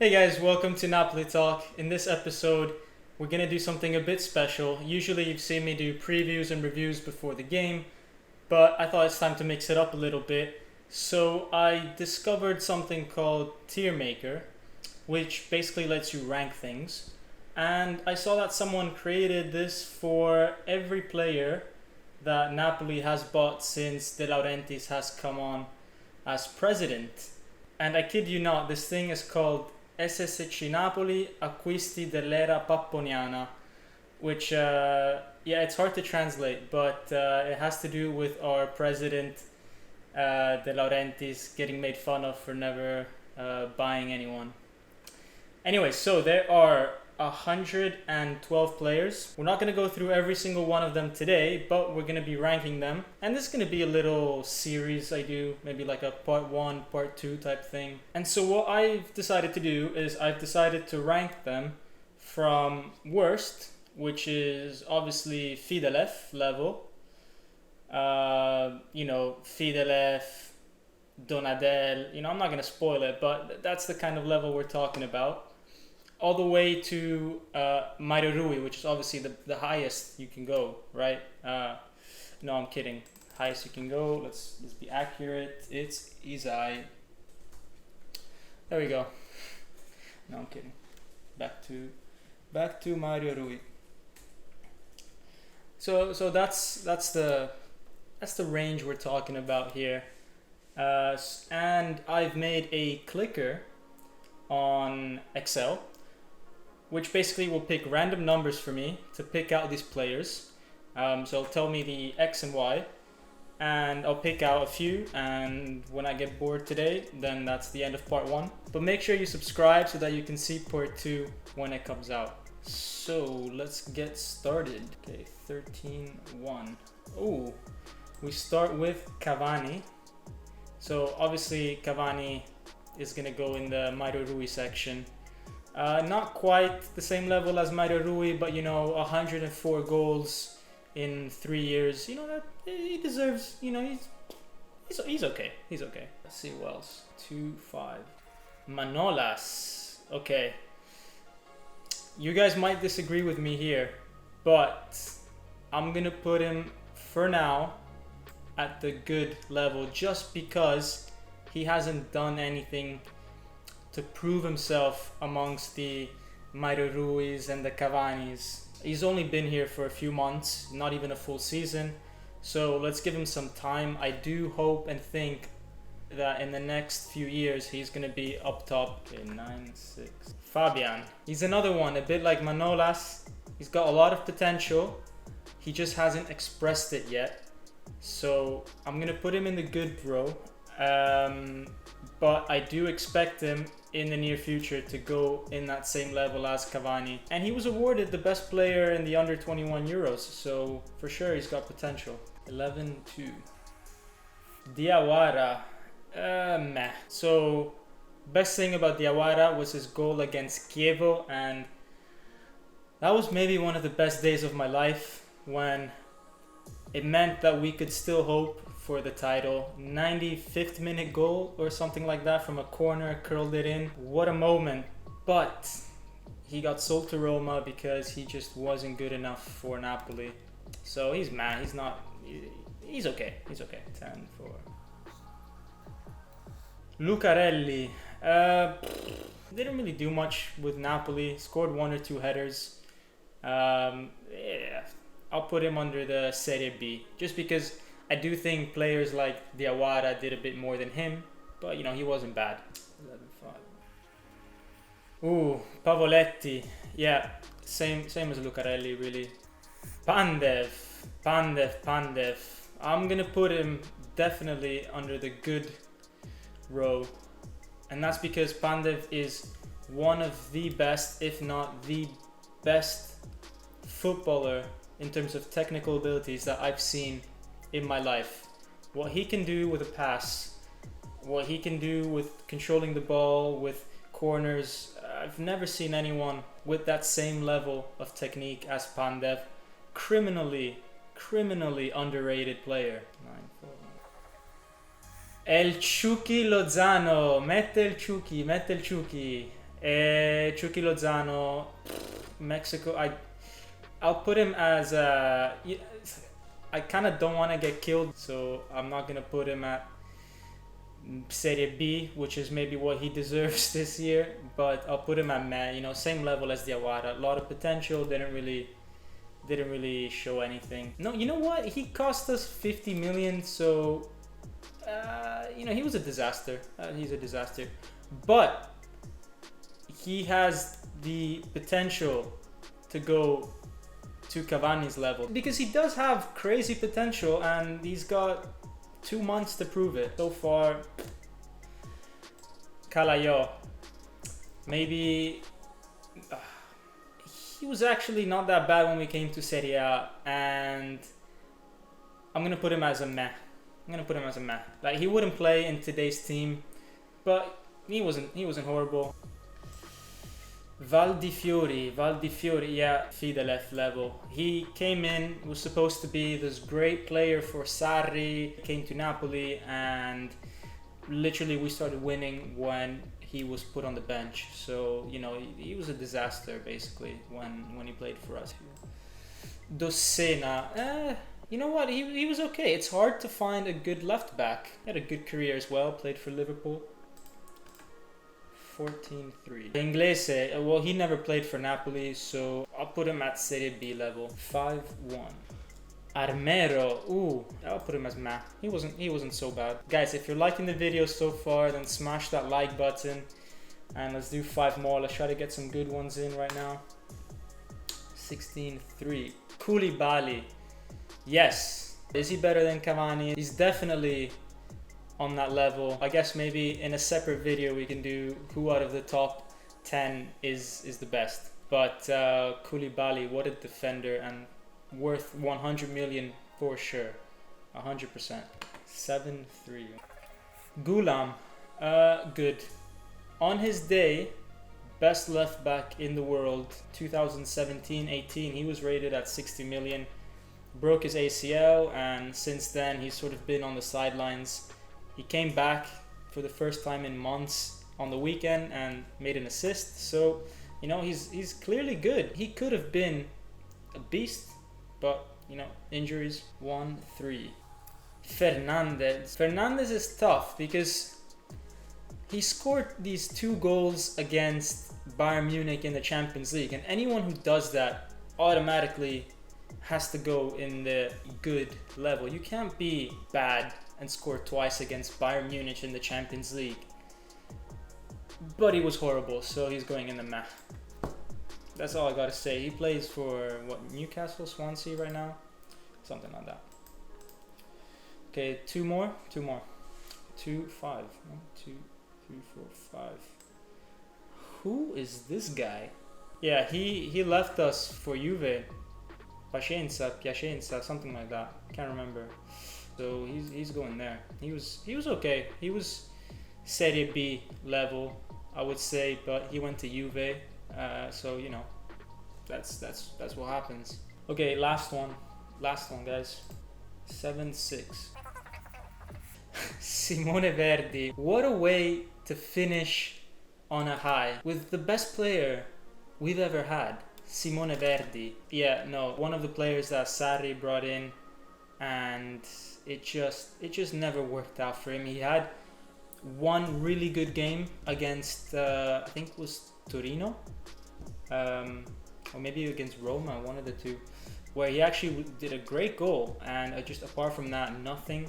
Hey guys, welcome to Napoli Talk. In this episode, we're gonna do something a bit special. Usually you've seen me do previews and reviews before the game, but I thought it's time to mix it up a little bit. So I discovered something called Tier Maker, which basically lets you rank things. And I saw that someone created this for every player that Napoli has bought since De Laurentiis has come on as president. And I kid you not, this thing is called SSC Napoli Acquisti dell'Era Papponiana, which, it's hard to translate, but it has to do with our president, De Laurentiis, getting made fun of for never buying anyone. Anyway, so there are 112 players. We're not going to go through every single one of them today, but we're going to be ranking them. And this is going to be a little series I do, maybe like a part 1, part 2 type thing. And so what I've decided to do is I've decided to rank them from worst, which is obviously Fidelev level. Fidelev, Donadel, I'm not going to spoil it, but that's the kind of level we're talking about. All the way to Mario Rui, which is obviously the highest you can go, right? No, I'm kidding. Highest you can go. Let's be accurate. It's Izai. There we go. No, I'm kidding. Back to Mario Rui. So that's the range we're talking about here. And I've made a clicker on Excel, which basically will pick random numbers for me to pick out these players. So it'll tell me the X and Y, and I'll pick out a few, and when I get bored today, then that's the end of part 1. But make sure you subscribe so that you can see part 2 when it comes out. So let's get started. Okay, 13-1. Oh, we start with Cavani. So obviously Cavani is gonna go in the Mario Rui section. Not quite the same level as Mario Rui, but 104 goals in 3 years. That he deserves. He's okay. He's okay. Let's see who else. 2-5. Manolas. Okay. You guys might disagree with me here, but I'm gonna put him for now at the good level, just because he hasn't done anything to prove himself amongst the Mario Ruiz and the Cavanis. He's only been here for a few months, not even a full season. So let's give him some time. I do hope and think that in the next few years he's going to be up top. Okay, 9-6. Fabian. He's another one, a bit like Manolas. He's got a lot of potential. He just hasn't expressed it yet. So I'm going to put him in the good row. But I do expect him in the near future to go in that same level as Cavani. And he was awarded the best player in the under 21 Euros, so for sure he's got potential. 11-2. Diawara. Meh. So, best thing about Diawara was his goal against Chievo, and that was maybe one of the best days of my life, when it meant that we could still hope for the title. 95th minute goal or something like that from a corner, curled it in. What a moment. But he got sold to Roma because he just wasn't good enough for Napoli. So he's mad. He's okay. He's okay. 10-4. Lucarelli. Didn't really do much with Napoli. Scored 1 or 2 headers. I'll put him under the Serie B, just because I do think players like Diawara did a bit more than him, but he wasn't bad. 11-5. Ooh, Pavoletti. Yeah, same as Lucarelli, really. Pandev. I'm gonna put him definitely under the good row, and that's because Pandev is one of the best, if not the best, footballer in terms of technical abilities that I've seen in my life. What he can do with a pass, what he can do with controlling the ball, with corners, I've never seen anyone with that same level of technique as Pandev. Criminally underrated player. 9-4. El Chucky Lozano, mette il Chucky. Chucky Lozano, Mexico. I'll put him as I kind of don't want to get killed, so I'm not gonna put him at Serie B, which is maybe what he deserves this year. But I'll put him at meh. You know, same level as Diawara. A lot of potential. Didn't really show anything. No, you know what? He cost us 50 million, so you know, he was a disaster. He's a disaster, but he has the potential to go to Cavani's level, because he does have crazy potential and he's got 2 months to prove it. So far, Calayo, maybe he was actually not that bad when we came to Serie A, and I'm gonna put him as a meh. Like, he wouldn't play in today's team, but he wasn't horrible. Val di Fiori, yeah, Fidelef level. He came in, was supposed to be this great player for Sarri, came to Napoli, and literally we started winning when he was put on the bench. So, you know, he was a disaster basically when he played for us. Dossena, you know what, he was okay. It's hard to find a good left back. He had a good career as well, played for Liverpool. 14-3. Inglese, well, he never played for Napoli, so I'll put him at Serie B level. 5-1. Armero, ooh, I'll put him as meh. He wasn't so bad. Guys, if you're liking the video so far, then smash that like button, and let's do 5 more. Let's try to get some good ones in right now. 16-3. Koulibaly, yes. Is he better than Cavani? He's definitely on that level. I guess maybe in a separate video we can do who out of the top 10 is the best. But Koulibaly, what a defender, and worth 100 million for sure. 100%. 7-3. Gulam, good. On his day, best left back in the world. 2017-18, he was rated at 60 million. Broke his ACL, and since then he's sort of been on the sidelines. He came back for the first time in months on the weekend and made an assist. So, you know, he's clearly good. He could have been a beast, but, you know, injuries. 1-3. Fernandez is tough because he scored these 2 goals against Bayern Munich in the Champions League, and anyone who does that automatically has to go in the good level. You can't be bad and score twice against Bayern Munich in the Champions League. But he was horrible, so he's going in the meh. That's all I gotta say. He plays for, what, Newcastle, Swansea right now? Something like that. Okay, 2 more. 2, 5. 1, 2, 3, 4, 5. Who is this guy? Yeah, he left us for Juve. Piacenza, something like that. Can't remember. So he's going there. He was okay. He was Serie B level, I would say, but he went to Juve. So, you know, that's what happens. Okay, last one, guys. 7-6. Simone Verdi. What a way to finish on a high with the best player we've ever had. Simone Verdi. Yeah, no, one of the players that Sarri brought in, and it just never worked out for him. He had one really good game against I think it was Torino, or maybe against Roma, one of the two, where he actually did a great goal, and just apart from that, nothing.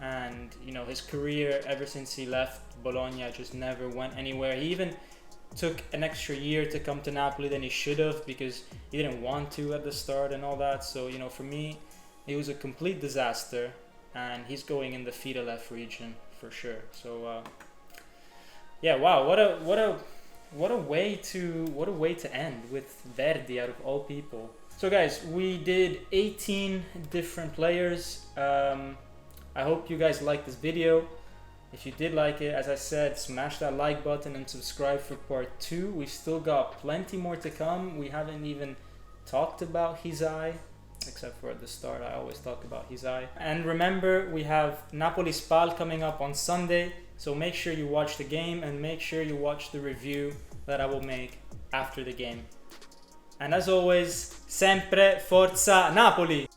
And, you know, his career ever since he left Bologna just never went anywhere. He even took an extra year to come to Napoli than he should have, because he didn't want to at the start and all that. So, you know, for me, it was a complete disaster, and he's going in the Fidelef region for sure. So yeah, wow, what a way to end with Verdi out of all people. So guys, we did 18 different players. I hope you guys liked this video. If you did like it, as I said, smash that like button and subscribe for part 2. We've still got plenty more to come. We haven't even talked about his eye, except for at the start. I always talk about his eye. And remember, we have Napoli Spal coming up on Sunday. So make sure you watch the game and make sure you watch the review that I will make after the game. And as always, sempre Forza Napoli!